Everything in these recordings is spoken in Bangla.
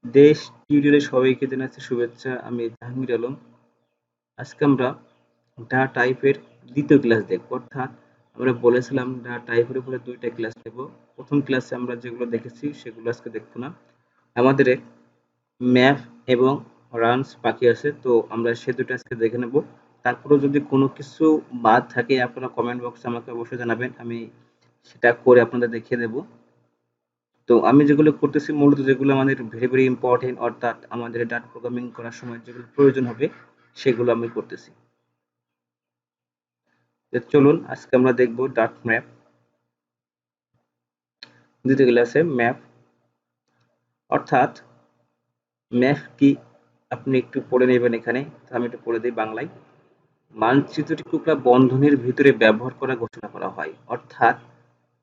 দেশ টিউটোরিয়ালে সবাইকে জানাচ্ছি শুভেচ্ছা। আমি জাহাঙ্গীর আলম। আজকে আমরা ডা টাইপের দ্বিতীয় ক্লাস দেখব। অর্থাৎ আমরা বলেছিলাম ডা টাইপের উপরে দুইটা ক্লাস নেব। প্রথম ক্লাসে আমরা যেগুলো দেখেছি সেগুলো আজকে দেখব না। আমাদের ম্যাপ এবং রানস বাকি আছে, তো আমরা সে দুটো আজকে দেখে নেব। তারপরে যদি কোনো কিছু বাদ থাকে আপনারা কমেন্ট বক্সে আমাকে অবশ্যই জানাবেন, আমি সেটা করে আপনাদের দেখিয়ে দেব। তো আমি যেগুলো করতেছি মূলত যেগুলো আমাদের ভেরি ভেরি ইম্পর্টেন্ট, অর্থাৎ আমাদের ডাটা প্রোগ্রামিং করার সময় যেগুলো প্রয়োজন হবে সেগুলো আমি করতেছি। তো চলুন আজকে আমরা দেখব ডাট ম্যাপ। দ্বিতীয় ক্লাসে ম্যাপ অর্থাৎ ম্যাপ কি আপনি একটু পড়ে নেবেন এখানে। তো আমি একটু পড়ে দিই বাংলায়। মানচিত্রটি টুকরা বন্ধনীর ভিতরে ব্যবহার করা ঘোষণা করা হয়, অর্থাৎ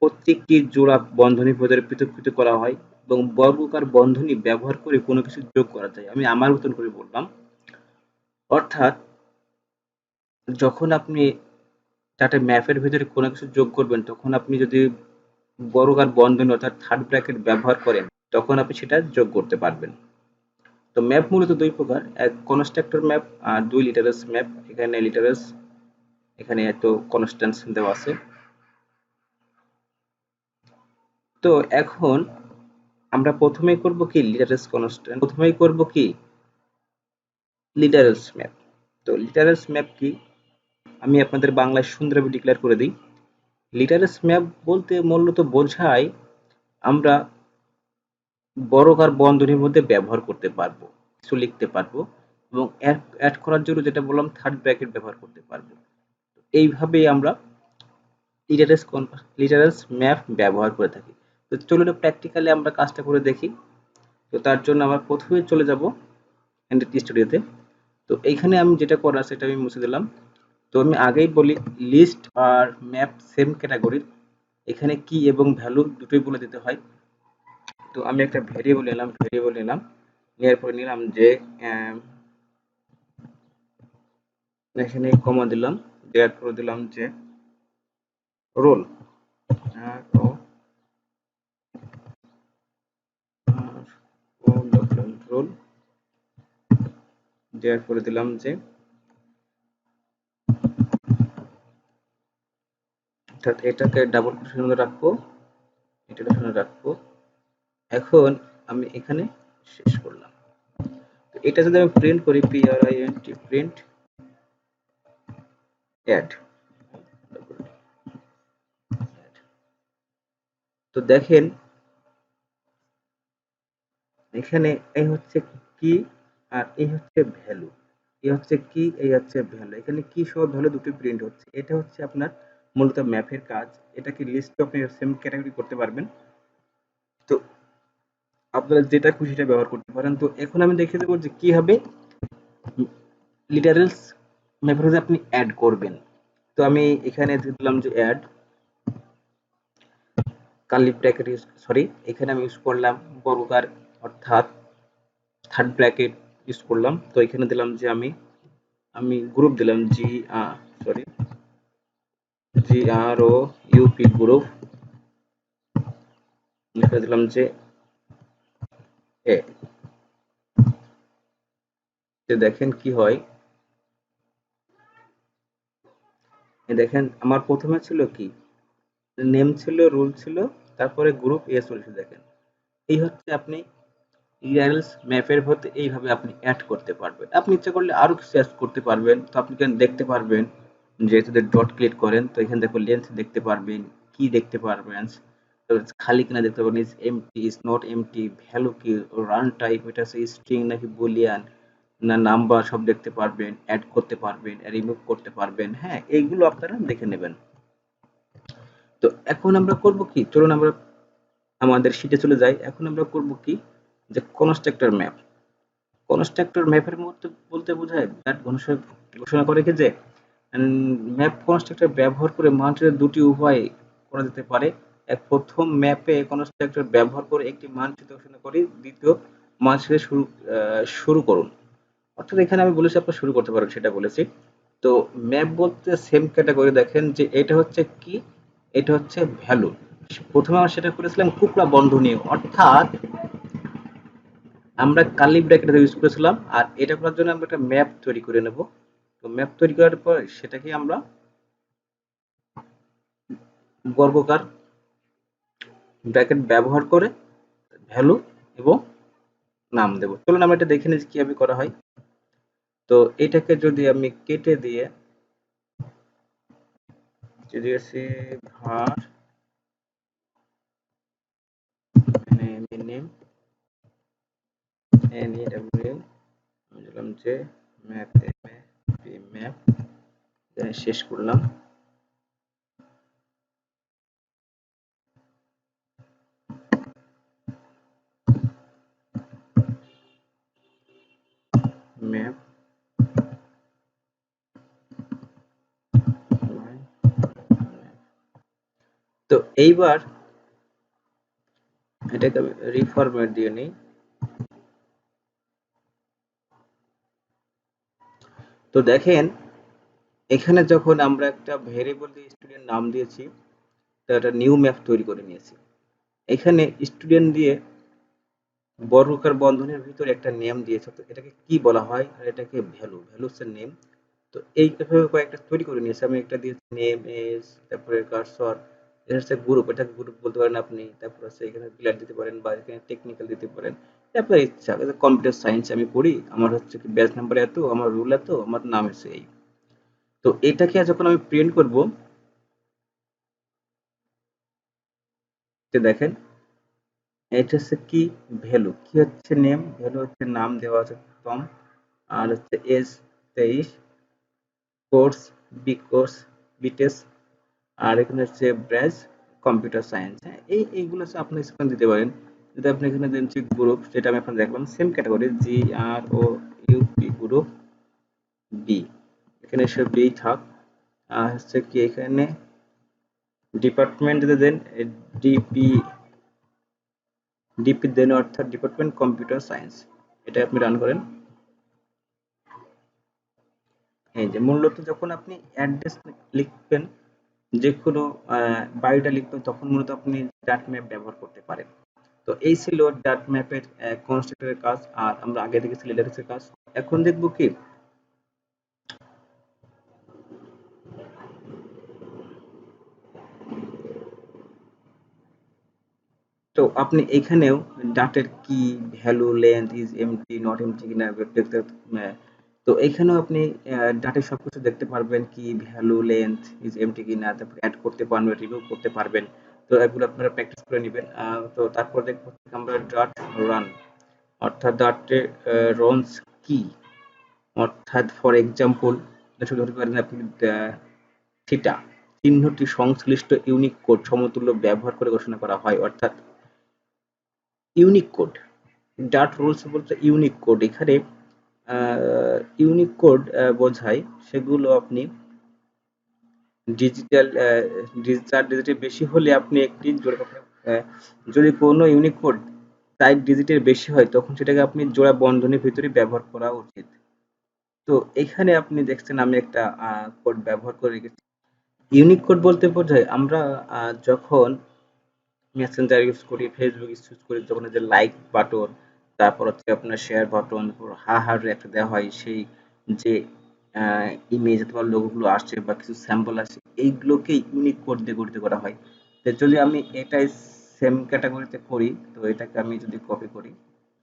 প্রত্যেকটি জোড়া বন্ধনীর ভিতরে পৃথক পৃথক করা হয় এবং বর্গাকার বন্ধনী ব্যবহার করে কোনো কিছু যোগ করা যায়। আমি আমার মতন করে বললাম। অর্থাৎ যখন আপনি ডাটা ম্যাপের ভিতরে কোনো কিছু যোগ করবেন, তখন আপনি যদি বর্গাকার বন্ধনী অর্থাৎ থার্ড ব্র্যাকেট ব্যবহার করেন, তখন আপনি সেটা যোগ করতে পারবেন। তো ম্যাপ মূলত দুই প্রকার, এক কনস্ট্রাক্টর ম্যাপ আর দুই লিটারেস ম্যাপ। এখানে লিটারেস, এখানে এত কনস্ট্যান্টস দেওয়া আছে। তো এখন আমরা প্রথমেই করব কি লিটারেস কনস্ট্যান্ট, প্রথমেই করব কি লিটারেস ম্যাপ। তো লিটারেস ম্যাপ কি আমি আপনাদের বাংলায় সুন্দরভাবে ডিক্লেয়ার করে দিই। লিটারেস ম্যাপ বলতে মূলত বোঝায় আমরা বর্গাকার বন্ধনীর মধ্যে ব্যবহার করতে পারবো, কিছু লিখতে পারবো এবং অ্যাড করার জন্য যেটা বললাম থার্ড ব্র্যাকেট ব্যবহার করতে পারবো। এইভাবেই আমরা লিটারেস ম্যাপ ব্যবহার করে থাকি। তো চলুন প্র্যাকটিক্যালি আমরা কাজটা করে দেখি। তো তার জন্য আমরা প্রথমে চলে যাব এনডিটি স্টুডিওতে। তো এইখানে আমি যেটা করার সেটা আমি মুছে দিলাম। তো আমি আগেই বলি লিস্ট আর ম্যাপ সেম ক্যাটাগরির, এখানে কি এবং ভ্যালু দুটোই বলে দিতে হয়। তো আমি একটা ভেরিয়েবল নিলাম, নেওয়ার পরে নিলাম যে এখানে কমা দিলাম, দেওয়ার পরে দিলাম যে রোল, রোল দেওয়ার পরে দিলাম যে অর্থাৎ এটাকে ডাবল কোটেশনের মধ্যে রাখবো, এটা কোটেশনে রাখবো। এখন আমি এখানে শেষ করলাম। তো এটা যদি আমি প্রিন্ট করি print প্রিন্ট অ্যাড, তো দেখেন এখানে এই হচ্ছে কি আর এই হচ্ছে ভ্যালু, এই হচ্ছে কি এই হচ্ছে ভ্যালু। এখানে কি সহ ভ্যালু দুটো প্রিন্ট হচ্ছে। এটা হচ্ছে আপনার মূলত ম্যাপের কাজ। এটাকে লিস্ট আপনি সেম ক্যাটাগরি করতে পারবেন। তো আপনারা যেটা খুশি সেটা ব্যবহার করতে পারেন। তো এখন আমি দেখিয়ে দেবো যে কিভাবে লিটারেলস ম্যাপের মধ্যে আপনি অ্যাড করবেন। তো আমি এখানে দিলাম যে অ্যাড কার্লি ব্র্যাকেট সরি, এখানে আমি ইউজ করলাম বর্গাকার অর্থাৎ থার্ড ব্র্যাকেট ইউজ করলাম। তো এখানে দিলাম যে আমি আমি গ্রুপ দিলাম সরি GROUP গ্রুপ, লিখে দিলাম যে এ। দেখেন কি হয়, দেখেন আমার প্রথমে ছিল কি নেম ছিল, রুল ছিল, তারপরে গ্রুপ এ চলেছে। দেখেন এই হচ্ছে আপনি ইউআরএলস ম্যাপের মধ্যে এইভাবে আপনি অ্যাড করতে পারবেন। আপনি ইচ্ছা করলে আরো কিছু অ্যাড করতে পারবেন। তো আপনি এখানে দেখতে পারবেন যে যদি ডট ক্লিক করেন তো এখানে দেখো লেন্থ দেখতে পারবেন, কি দেখতে পারবেন, তো খালি কিনা দেখতে পারবেন, is empty is not empty, value কি, রান টাইপ এটা হচ্ছে স্ট্রিং নাকি বুলিয়ান না নাম্বার, সব দেখতে পারবেন, অ্যাড করতে পারবেন, রিমুভ করতে পারবেন। হ্যাঁ, এইগুলো আপনারা দেখে নেবেন। তো এখন আমরা করব কি, চলুন আমরা আমাদের শীটে চলে যাই। এখন আমরা করব কি যে কনস্ট্রাক্টর ম্যাপ। কনস্ট্রাক্টর ম্যাপের মধ্যে বলতে বোঝায় দ্যাট ঘোষণা করে কি যে ম্যাপ কনস্ট্রাক্টর ব্যবহার করে মানচিত্রের দুটি উপায়ে করা যেতে পারে। এক, প্রথম ম্যাপে কনস্ট্রাক্টর ব্যবহার করে একটি মানচিত্র ঘোষণা করি, দ্বিতীয় মানচিত্রে শুরু করুন। অর্থাৎ এখানে আমি বলেছি আপনারা শুরু করতে পারেন, সেটা বলেছি। তো ম্যাপ বলতে সেম ক্যাটাগরি, দেখেন যে এটা হচ্ছে কি, এটা হচ্ছে ভ্যালু। প্রথমে আমরা সেটা করেছিলাম কুকড়া বন্ধনী, অর্থাৎ আমরা কার্লি ব্র্যাকেট ইউজ করেছিলাম, আর এটা করার জন্য আমরা একটা ম্যাপ তৈরি করে নেব। তো ম্যাপ তৈরি করার পর সেটাকে আমরা বর্গাকার ব্র্যাকেট ব্যবহার করে ভ্যালু এবং নাম দেব। চলুন আমরা এটা দেখে নিই কিভাবে করা হয়। তো এটাকে যদি আমি কেটে দিয়ে দিয়েছি var নেম নেম আমি দিলাম যে ম্যাপ ম্যাপ শেষ করলাম। ম্যাপ তো এইবার এটাকে আমি রিফরম্যাট দিয়ে নিই। তো দেখেন এখানে যখন আমরা একটা ভেরিয়েবল দিয়ে স্টুডেন্ট নাম দিয়েছি, তো একটা নিউ ম্যাপ তৈরি করে নিয়েছি। এখানে স্টুডেন্ট দিয়ে বর্গাকার বন্ধনীর ভিতরে একটা নেম দিয়েছে, তো এটাকে কি বলা হয়, আর এটাকে ভ্যালু হচ্ছে নেম। তো এইভাবে কয়েকটা তৈরি করে নিয়েছি আমি। একটা দিয়েছি নেম এজ, তারপরে কার্সর, এটা হচ্ছে গ্রুপ, এটাকে গ্রুপ বলতে পারেন আপনি। তারপর হচ্ছে এখানে বিলার দিতে পারেন বা এখানে টেকনিক্যাল দিতে পারেন, আপনার ইচ্ছা। কম্পিউটার সায়েন্স আমি পড়ি, আমার হচ্ছে কি ব্যাচ নাম্বার এত, আমার রুল এত, আমার নাম হচ্ছে এই। তো এটাকে যখন আমি প্রিন্ট করব, দেখেন এটা হচ্ছে কি ভ্যালু, কি হচ্ছে নেম, ভ্যালু হচ্ছে নাম দেওয়া আছে টম, আর হচ্ছে এজ 23, কোর্স বি কোর্স বিটেস, আর এখানে হচ্ছে ব্রাঞ্চ কম্পিউটার সায়েন্স। হ্যাঁ, এইগুলো হচ্ছে আপনি সেখানে দিতে পারেন। যদি আপনি এখানে দেন গ্রুপ, যেটা আমি এখন দেখলাম সেম ক্যাটাগরি জি আর ও ইউপি গ্রুপ বি, এখানে সব বি থাক। আর হচ্ছে কি এখানে ডিপার্টমেন্ট যদি দেন ডিপি, ডিপি দেন অর্থাৎ ডিপার্টমেন্ট কম্পিউটার সায়েন্স, এটা আপনি রান করেন। এই যে মূলত যখন আপনি অ্যাড্রেস লিখবেন, যে কোনো বায়োডাটা লিখবেন, তখন মূলত আপনি ডাট ম্যাপ ব্যবহার করতে পারেন। তো এই ছিল ডাট ম্যাপের কনস্ট্রাক্টরের কাজ, আর আমরা আগে দেখেছি লিডারের কাজ। এখন দেখব কি, তো আপনি এখানেও ডাটের কি value length is empty not empty কিনা দেখতে, তো এখানেও আপনি ডাটের সবকিছু দেখতে পারবেন, কি ভ্যালু লেন্থ ইজ এমটি কিনা, তারপর অ্যাড করতে পারবেন, রিমুভ করতে পারবেন। তো এগুলো আপনারা প্র্যাকটিস করে নেবেন। তো তারপর দেখবো আমরা ডট রান, অর্থাৎ ডটে রনস কি, অর্থাৎ ফর এক্সাম্পল শুধু ধরতে পারেন আপনি থিটা চিহ্নটি সংশ্লিষ্ট ইউনিক কোড সমতুল্য ব্যবহার করে ঘোষণা করা হয়, অর্থাৎ ইউনিক কোড। ডাট রুলস বলতে ইউনিক কোড, এখানে ইউনিক কোড বোঝায় সেগুলো আপনি ডিজিটাল চার ডিজিটের বেশি হলে আপনি একটি যদি কোনো ইউনিক কোড 4 ডিজিটের বেশি হয়, তখন সেটাকে আপনি জোড়া বন্ধনীর ভিতরে ব্যবহার করা উচিত। তো এখানে আপনি দেখছেন আমি একটা কোড ব্যবহার করে রেখেছি। ইউনিক কোড বলতে বোঝায় আমরা যখন মেসেঞ্জার ইউজ করি, ফেসবুক ইউজ করি, যখন যে লাইক বাটন, তারপর হচ্ছে আপনার শেয়ার বাটন, হাহার একটা দেওয়া হয়, সেই যে ইমেজ অথবা লোগোগুলো আসছে বা কিছু স্যাম্পল আসে, এইগুলোকে ইউনিক কোড দিয়ে গঠিত করা হয়। তো যদি আমি এটাই সেম ক্যাটাগরিতে করি, তো এটাকে আমি যদি কপি করি,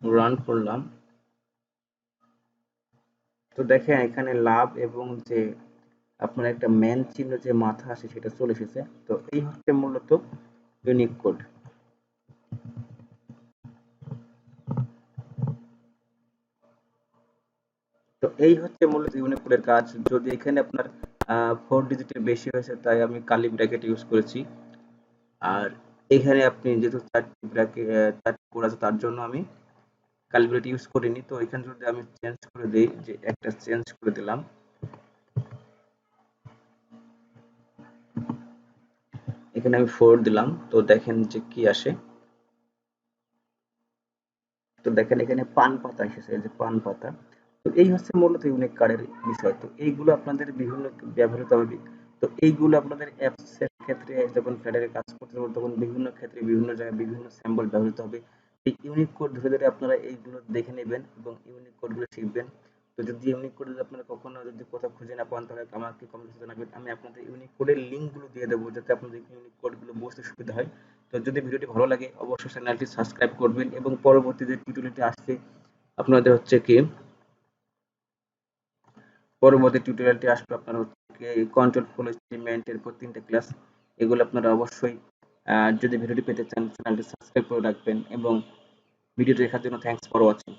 রান করলাম, তো দেখেন এখানে লাভ এবং যে আপনার একটা ম্যান চিহ্ন যে মাথা আসে সেটা চলে এসেছে। তো এই হচ্ছে মূলত ইউনিক কোড। তো এই হচ্ছে মূলত ইউনিক কোডের কাজ। যদি এখানে আপনার 4 ডিজিটের বেশি হয়েছে, তাই আমি কার্লি ব্র্যাকেট ইউজ করেছি। আর এখানে আপনি যেহেতু 4টি ব্র্যাকেট 4টি কোড আছে, তার জন্য আমি কার্লি ব্র্যাকেট ইউজ করিনি। তো এখানে যদি আমি চেঞ্জ করে দেই, যে একটা চেঞ্জ করে দিলাম, এখানে আমি 4 দিলাম, তো দেখেন যে কি আসে। তো দেখেন এখানে পান পাতা এসেছে, এই যে পান পাতা। তো এই হচ্ছে মূলত ইউনিক কার্ডের বিষয়। তো এইগুলো আপনাদের বিভিন্ন ব্যবহৃত হবে। তো এইগুলো আপনাদের অ্যাপস এর ক্ষেত্রে যখন ফ্ল্যাটারে কাজ করতে হবে, তখন বিভিন্ন ক্ষেত্রে বিভিন্ন জায়গায় বিভিন্ন সিম্বল ব্যবহৃত হবে। এই ইউনিক কোড ধরে ধরে আপনারা এইগুলো দেখে নেবেন এবং ইউনিক কোডগুলো শিখবেন। তো যদি ইউনিক কোড যদি আপনারা কখনো যদি কোথাও খুঁজে না পান তাহলে আমাকে কমেন্টে জানাবেন, আমি আপনাদের ইউনিক কোডের লিঙ্কগুলো দিয়ে দেবো যাতে আপনাদের ইউনিক কোডগুলো বুঝতে সুবিধা হয়। তো যদি ভিডিওটি ভালো লাগে অবশ্যই চ্যানেলটি সাবস্ক্রাইব করবেন এবং পরবর্তী যে টিউটোরিয়ালটি আসছে আপনাদের হচ্ছে কি পরবর্তী টিউটোরিয়ালটি আসবে আপনার হচ্ছে কন্ট্রোল ফ্লো স্টেটমেন্টের উপর 3টে ক্লাস। এগুলো আপনারা অবশ্যই যদি ভিডিওটি পেতে চান চ্যানেলটি সাবস্ক্রাইব করে রাখবেন এবং ভিডিওটি দেখার জন্য থ্যাংকস ফর ওয়াচিং।